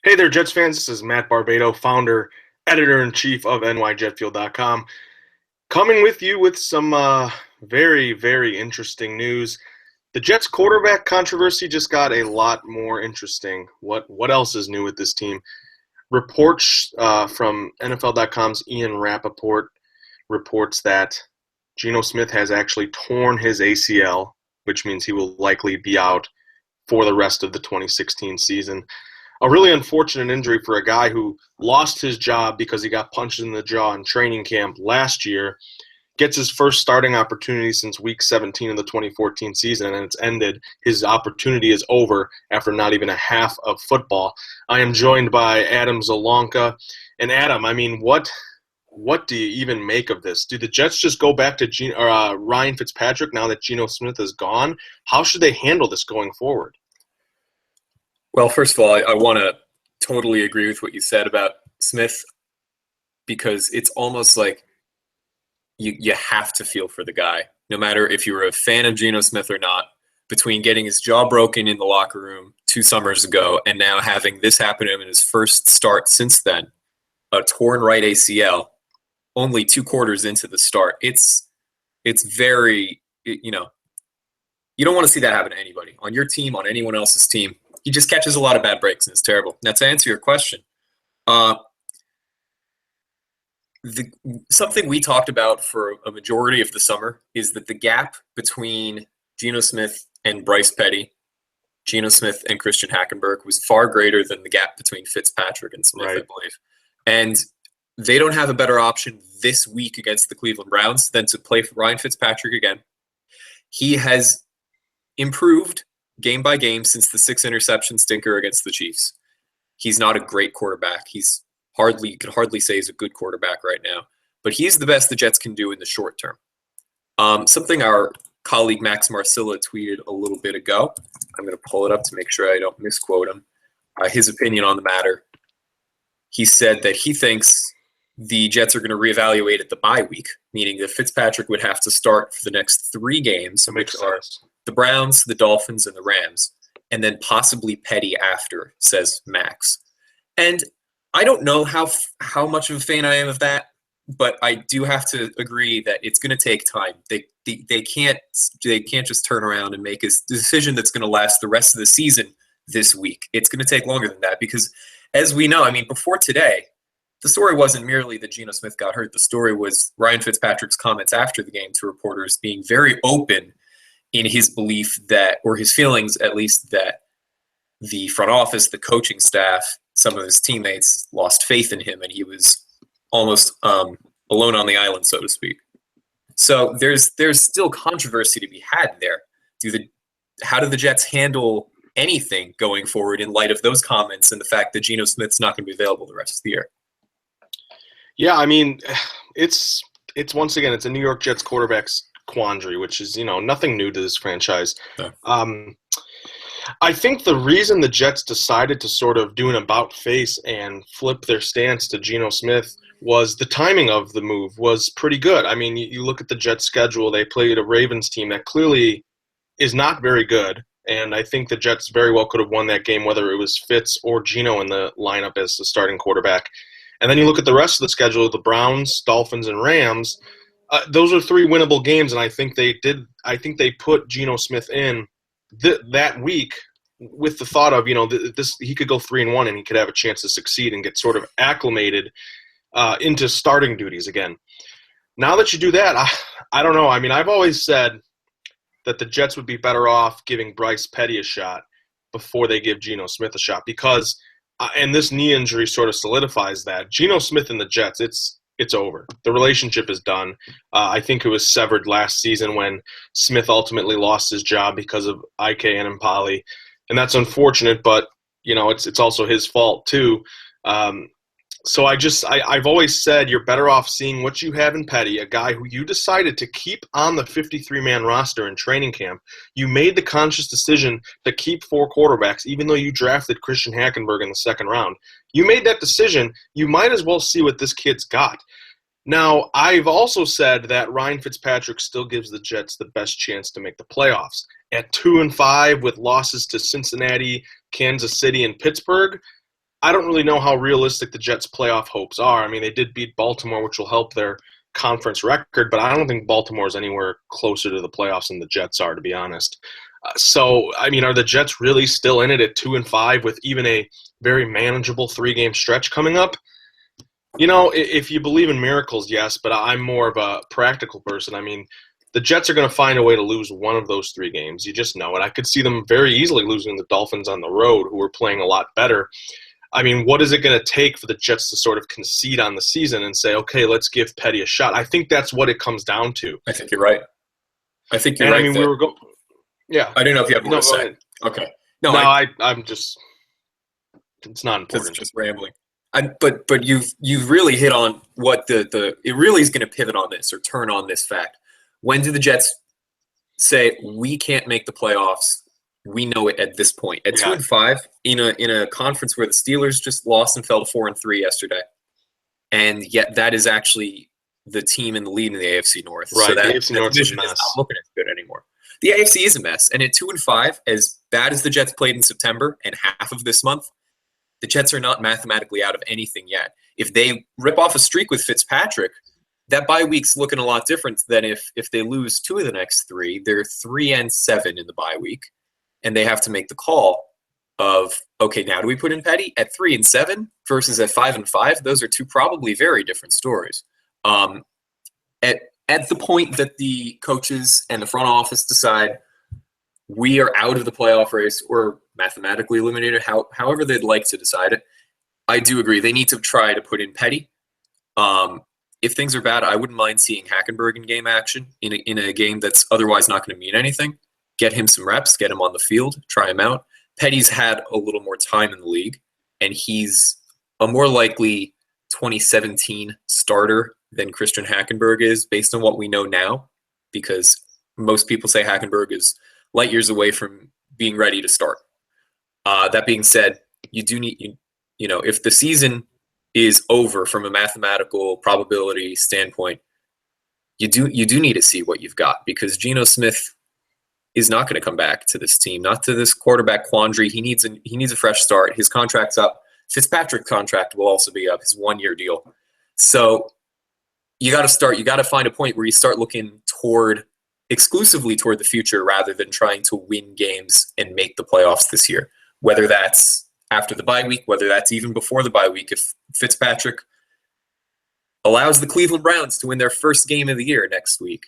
Hey there, Jets fans. This is Matt Barbado, founder, editor-in-chief of nyjetfield.com, coming with you with some very, very interesting news. The Jets quarterback controversy just got a lot more interesting. What else is new with this team? Reports from NFL.com's Ian Rappaport reports that Geno Smith has actually torn his ACL, which means he will likely be out for the rest of the 2016 season. A really unfortunate injury for a guy who lost his job because he got punched in the jaw in training camp last year, gets his first starting opportunity since week 17 of the 2014 season, and it's ended. His opportunity is over after not even a half of football. I am joined by Adam Zalonka. And Adam, I mean, what do you even make of this? Do the Jets just go back to Ryan Fitzpatrick now that Geno Smith is gone? How should they handle this going forward? Well, first of all, I want to totally agree with what you said about Smith because it's almost like you have to feel for the guy, no matter if you were a fan of Geno Smith or not, between getting his jaw broken in the locker room 2 summers ago and now having this happen to him in his first start since then, a torn right ACL, only 2 quarters into the start. It's very, you don't want to see that happen to anybody on your team, on anyone else's team. He just catches a lot of bad breaks and it's terrible. Now, to answer your question, something we talked about for a majority of the summer is that the gap between Geno Smith and Bryce Petty, Geno Smith and Christian Hackenberg was far greater than the gap between Fitzpatrick and Smith, right, I believe. And they don't have a better option this week against the Cleveland Browns than to play for Ryan Fitzpatrick again. He has improved game by game since the 6-interception stinker against the Chiefs. He's not a great quarterback. He's could hardly say he's a good quarterback right now, but he's the best the Jets can do in the short term. Something our colleague Max Marcilla tweeted a little bit ago. I'm going to pull it up to make sure I don't misquote him. His opinion on the matter. He said that he thinks the Jets are going to reevaluate at the bye week, meaning that Fitzpatrick would have to start for the next 3 games, which are the Browns, the Dolphins, and the Rams, and then possibly Petty after, says Max. And I don't know how much of a fan I am of that, but I do have to agree that it's going to take time. They can't just turn around and make a decision that's going to last the rest of the season this week. It's going to take longer than that because, as we know, I mean, before today, the story wasn't merely that Geno Smith got hurt. The story was Ryan Fitzpatrick's comments after the game to reporters being very open in his belief that, or his feelings at least, that the front office, the coaching staff, some of his teammates lost faith in him and he was almost alone on the island, so to speak. So there's still controversy to be had there. How do the Jets handle anything going forward in light of those comments and the fact that Geno Smith's not going to be available the rest of the year? Yeah, I mean, it's once again, it's a New York Jets quarterback's quandary, which is, nothing new to this franchise. No. I think the reason the Jets decided to sort of do an about-face and flip their stance to Geno Smith was the timing of the move was pretty good. I mean, you look at the Jets' schedule, they played a Ravens team that clearly is not very good, and I think the Jets very well could have won that game, whether it was Fitz or Geno in the lineup as the starting quarterback. And then you look at the rest of the schedule, the Browns, Dolphins, and Rams. Those are 3 winnable games, and I think they put Geno Smith in that week with the thought of, this he could go 3-1 and he could have a chance to succeed and get sort of acclimated into starting duties again. Now that you do that, I don't know. I mean, I've always said that the Jets would be better off giving Bryce Petty a shot before they give Geno Smith a shot because, and this knee injury sort of solidifies that, Geno Smith and the Jets, it's over. The relationship is done. I think it was severed last season when Smith ultimately lost his job because of IK and Impali. And that's unfortunate, but, it's also his fault too. So I've always said you're better off seeing what you have in Petty, a guy who you decided to keep on the 53-man roster in training camp. You made the conscious decision to keep 4 quarterbacks, even though you drafted Christian Hackenberg in the 2nd round. You made that decision. You might as well see what this kid's got. Now, I've also said that Ryan Fitzpatrick still gives the Jets the best chance to make the playoffs. At 2-5 with losses to Cincinnati, Kansas City, and Pittsburgh, I don't really know how realistic the Jets' playoff hopes are. I mean, they did beat Baltimore, which will help their conference record, but I don't think Baltimore is anywhere closer to the playoffs than the Jets are, to be honest. So, I mean, are the Jets really still in it at 2-5 with even a very manageable 3-game stretch coming up? You know, if you believe in miracles, yes, but I'm more of a practical person. I mean, the Jets are going to find a way to lose one of those 3 games. You just know it. I could see them very easily losing the Dolphins on the road, who are playing a lot better. I mean, what is it going to take for the Jets to sort of concede on the season and say, okay, let's give Petty a shot? I think that's what it comes down to. I think you're right. I think you're and right. I mean, we were going. Yeah. I don't know if you have more to say. Ahead. Okay. No, I'm just. It's not important. It's just rambling. But you've really hit on what the it really is going to pivot on this or turn on this fact. When do the Jets say we can't make the playoffs? We know it at this point. At 2-5 in a conference where the Steelers just lost and fell to 4-3 yesterday, and yet that is actually the team in the lead in the AFC North. Right, so that the AFC North is a mess. Not looking as good anymore. The AFC is a mess, and at 2-5, as bad as the Jets played in September and half of this month, the Jets are not mathematically out of anything yet. If they rip off a streak with Fitzpatrick, that bye week's looking a lot different than if they lose 2 of the next 3. They're 3-7 in the bye week, and they have to make the call of, okay, now do we put in Petty at 3-7 versus at 5-5? Those are 2 probably very different stories. At the point that the coaches and the front office decide we are out of the playoff race or mathematically eliminated, however they'd like to decide it, I do agree. They need to try to put in Petty. If things are bad, I wouldn't mind seeing Hackenberg in game action in a game that's otherwise not going to mean anything. Get him some reps, get him on the field, try him out. Petty's had a little more time in the league, and he's a more likely 2017 starter than Christian Hackenberg is based on what we know now, because most people say Hackenberg is light years away from being ready to start. That being said, you do need, if the season is over from a mathematical probability standpoint, you do need to see what you've got, because Geno Smith is not going to come back to this team, not to this quarterback quandary. He needs a fresh start. His contract's up. Fitzpatrick's contract will also be up, his 1-year deal. So you got to find a point where you start looking exclusively toward the future rather than trying to win games and make the playoffs this year, whether that's after the bye week, whether that's even before the bye week. If Fitzpatrick allows the Cleveland Browns to win their first game of the year next week,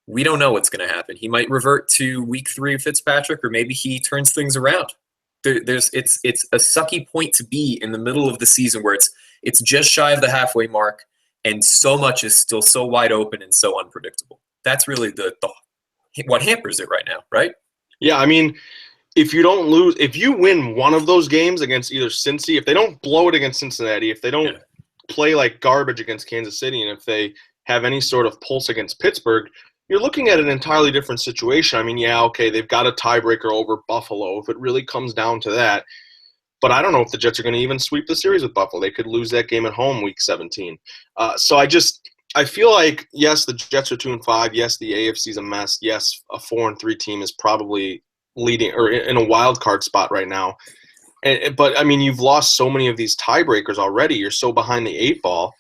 we don't know what's going to happen. He might revert to week 3 of Fitzpatrick, or maybe he turns things around. It's a sucky point to be in the middle of the season where it's just shy of the halfway mark, and so much is still so wide open and so unpredictable. That's really what hampers it right now, right? Yeah, I mean, if you win one of those games against either Cincy, if they don't blow it against Cincinnati, if they don't play like garbage against Kansas City, and if they have any sort of pulse against Pittsburgh, you're looking at an entirely different situation. I mean, yeah, okay, they've got a tiebreaker over Buffalo if it really comes down to that. But I don't know if the Jets are going to even sweep the series with Buffalo. They could lose that game at home week 17. So I feel like, yes, the Jets are 2-5. Yes, the AFC's a mess. Yes, a 4-3 team is probably leading or in a wild card spot right now. But, I mean, you've lost so many of these tiebreakers already. You're so behind the 8 ball.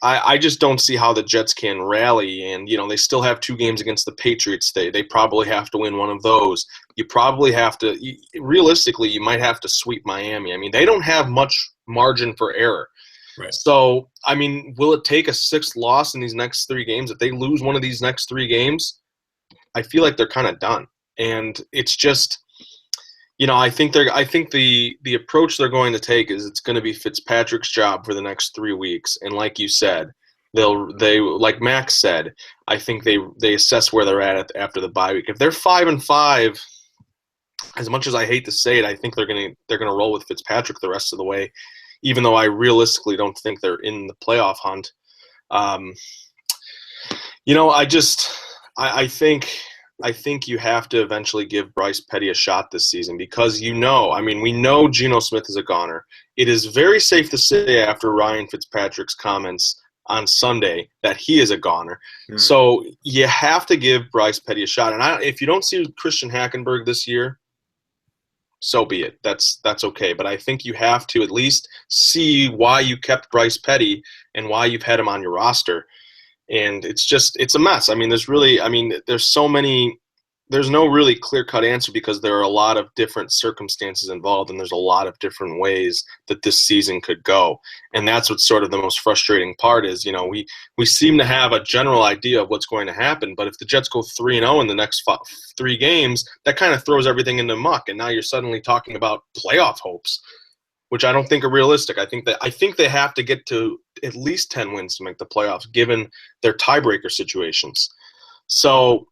I just don't see how the Jets can rally. And, they still have 2 games against the Patriots. They probably have to win one of those. You probably have to – realistically, you might have to sweep Miami. I mean, they don't have much margin for error. Right. So, I mean, will it take a 6th loss in these next 3 games? If they lose one of these next 3 games, I feel like they're kind of done. And it's just – I think the approach they're going to take is it's going to be Fitzpatrick's job for the next 3 weeks. And like you said, they like Max said, I think they assess where they're at after the bye week. If they're 5-5, as much as I hate to say it, I think they're going to roll with Fitzpatrick the rest of the way, even though I realistically don't think they're in the playoff hunt. I think you have to eventually give Bryce Petty a shot this season because we know Geno Smith is a goner. It is very safe to say after Ryan Fitzpatrick's comments on Sunday that he is a goner. So you have to give Bryce Petty a shot. And if you don't see Christian Hackenberg this year, so be it. That's okay. But I think you have to at least see why you kept Bryce Petty and why you've had him on your roster. And it's a mess. I mean, there's no really clear-cut answer because there are a lot of different circumstances involved, and there's a lot of different ways that this season could go. And that's what's sort of the most frustrating part is, we seem to have a general idea of what's going to happen, but if the Jets go 3-0 in the next 3 games, that kind of throws everything into muck, and now you're suddenly talking about playoff hopes, which I don't think are realistic. I think they have to get to at least 10 wins to make the playoffs, given their tiebreaker situations. So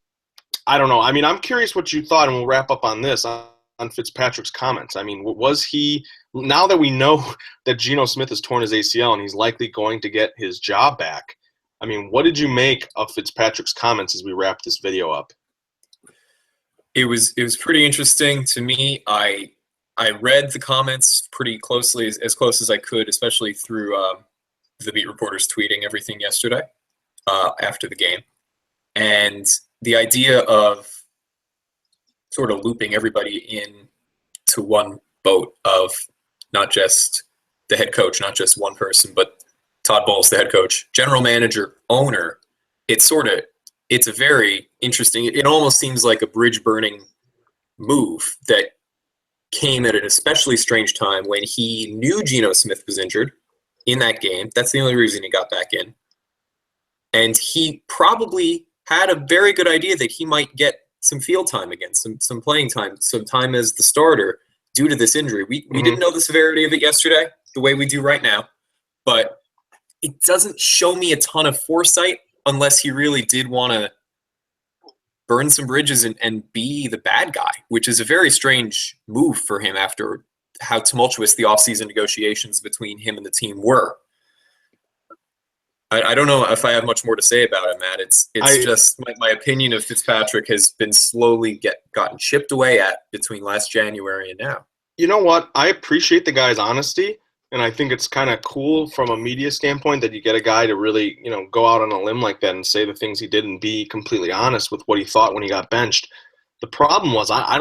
I don't know. I mean, I'm curious what you thought, and we'll wrap up on this, on Fitzpatrick's comments. I mean, was he – now that we know that Geno Smith has torn his ACL and he's likely going to get his job back, I mean, what did you make of Fitzpatrick's comments as we wrap this video up? It was pretty interesting to me. I read the comments pretty closely, as close as I could, especially through the beat reporters tweeting everything yesterday after the game. And the idea of sort of looping everybody in to one boat of not just the head coach, not just one person, but Todd Bowles, the head coach, general manager, owner, it's a very interesting, it almost seems like a bridge burning move that came at an especially strange time when he knew Geno Smith was injured in that game. That's the only reason he got back in. And he probably had a very good idea that he might get some field time again, some playing time, some time as the starter due to this injury. We didn't know the severity of it yesterday the way we do right now, but it doesn't show me a ton of foresight unless he really did want to burn some bridges and be the bad guy, which is a very strange move for him after how tumultuous the offseason negotiations between him and the team were. I don't know if I have much more to say about it, Matt. It's just my opinion of Fitzpatrick has been slowly gotten chipped away at between last January and now. You know what? I appreciate the guy's honesty, and I think it's kind of cool from a media standpoint that you get a guy to really, go out on a limb like that and say the things he did and be completely honest with what he thought when he got benched. The problem was I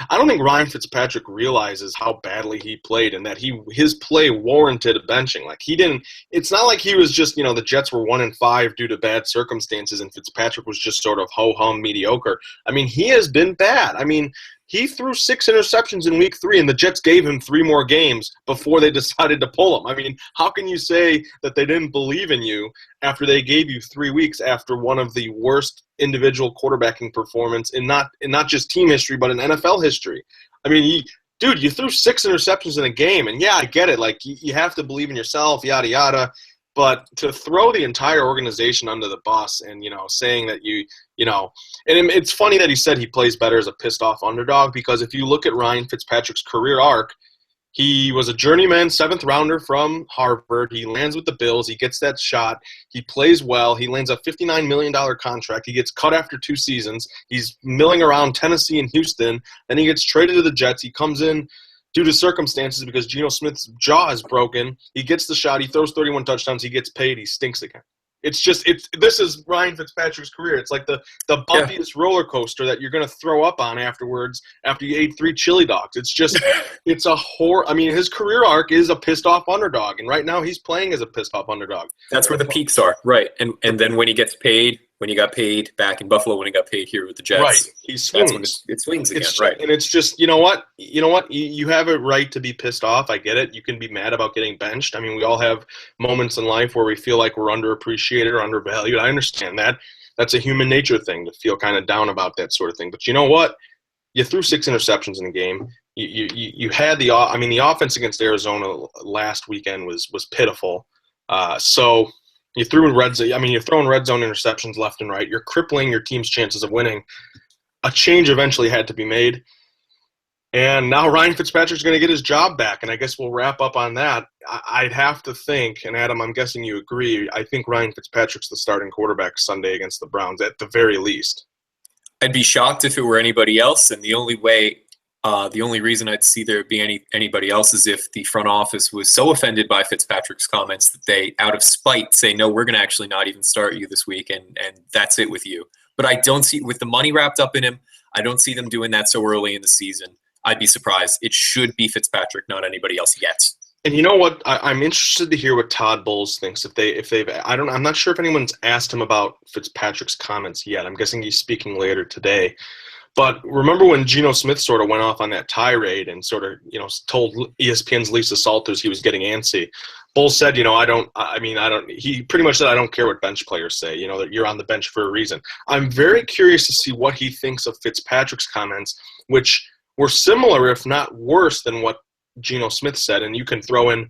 don't think Ryan Fitzpatrick realizes how badly he played and that his play warranted benching. Like he didn't. It's not like he was just the Jets were 1-5 due to bad circumstances and Fitzpatrick was just sort of ho hum mediocre. I mean, he has been bad. I mean, he threw 6 interceptions in week 3, and the Jets gave him 3 more games before they decided to pull him. I mean, how can you say that they didn't believe in you after they gave you 3 weeks after one of the worst individual quarterbacking performance in not just team history, but in NFL history? I mean, you threw 6 interceptions in a game, and yeah, I get it. Like, you have to believe in yourself, yada, yada. But to throw the entire organization under the bus and, saying that and it's funny that he said he plays better as a pissed-off underdog because if you look at Ryan Fitzpatrick's career arc, he was a journeyman 7th-rounder from Harvard. He lands with the Bills. He gets that shot. He plays well. He lands a $59 million contract. He gets cut after 2 seasons. He's milling around Tennessee and Houston. Then he gets traded to the Jets. He comes in due to circumstances because Geno Smith's jaw is broken. He gets the shot. He throws 31 touchdowns. He gets paid. He stinks again. This is Ryan Fitzpatrick's career. It's like the bumpiest roller coaster that you're going to throw up on afterwards after you ate 3 chili dogs. It's a horror. I mean, his career arc is a pissed off underdog, and right now he's playing as a pissed off underdog. That's where the peaks are, right? And then when he gets paid, when he got paid back in Buffalo, when he got paid here with the Jets, right? He swings. That's when it swings again, right? And it's just you know what, you have a right to be pissed off. I get it. You can be mad about getting benched. I mean, we all have moments in life where we feel like we're underappreciated or undervalued. I understand that. That's a human nature thing to feel kind of down about that sort of thing. But you know what? You threw 6 interceptions in the game. You had the offense against Arizona last weekend was pitiful. So you threw in red zone. I mean, you're throwing red zone interceptions left and right. You're crippling your team's chances of winning. A change eventually had to be made. And now Ryan Fitzpatrick's going to get his job back, and I guess we'll wrap up on that. I'd have to think, and Adam, I'm guessing you agree, I think Ryan Fitzpatrick's the starting quarterback Sunday against the Browns at the very least. I'd be shocked if it were anybody else, and the only reason I'd see there be anybody else is if the front office was so offended by Fitzpatrick's comments that they, out of spite, say, no, we're going to actually not even start you this week, and that's it with you. But I don't see, with the money wrapped up in him, I don't see them doing that so early in the season. I'd be surprised. It should be Fitzpatrick, not anybody else yet. And you know what? I'm interested to hear what Todd Bowles thinks. I'm not sure if anyone's asked him about Fitzpatrick's comments yet. I'm guessing he's speaking later today. But remember when Geno Smith sort of went off on that tirade and sort of, told ESPN's Lisa Salters he was getting antsy. Bowles said, he pretty much said, I don't care what bench players say, that you're on the bench for a reason. I'm very curious to see what he thinks of Fitzpatrick's comments, which were similar, if not worse, than what Geno Smith said. And you can throw in,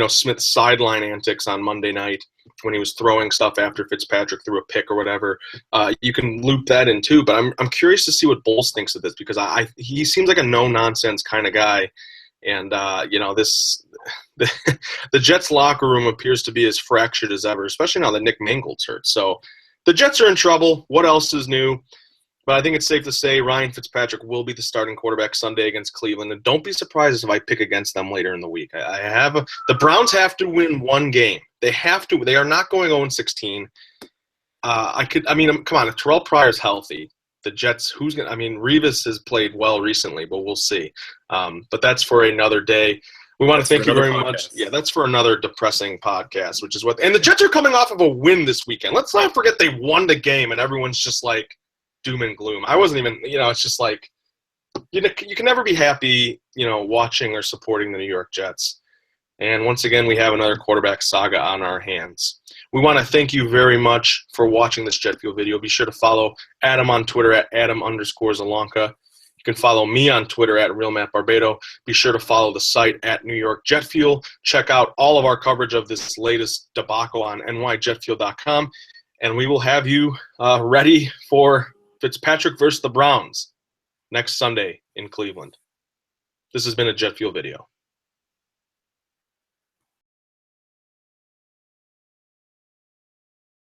Smith's sideline antics on Monday night when he was throwing stuff after Fitzpatrick threw a pick or whatever. You can loop that in too. But I'm curious to see what Bowles thinks of this, because he seems like a no-nonsense kind of guy. And, the Jets locker room appears to be as fractured as ever, especially now that Nick Mangold's hurt. So the Jets are in trouble. What else is new? But I think it's safe to say Ryan Fitzpatrick will be the starting quarterback Sunday against Cleveland. And don't be surprised if I pick against them later in the week. The Browns have to win one game. They have to. They are not going 0-16. Come on, if Terrell Pryor's healthy, the Jets, Revis has played well recently, but we'll see. But that's for another day. We want to thank you very much. Yeah, that's for another depressing podcast, and the Jets are coming off of a win this weekend. Let's not forget they won the game, and everyone's just like doom and gloom. I wasn't even, it's just like, you can never be happy, watching or supporting the New York Jets. And once again, we have another quarterback saga on our hands. We want to thank you very much for watching this Jet Fuel video. Be sure to follow Adam on Twitter at Adam_Zalanka. You can follow me on Twitter at RealMattBarbado. Be sure to follow the site at New York Jet Fuel. Check out all of our coverage of this latest debacle on nyjetfuel.com. And we will have you ready for Fitzpatrick versus the Browns next Sunday in Cleveland. This has been a Jet Fuel video.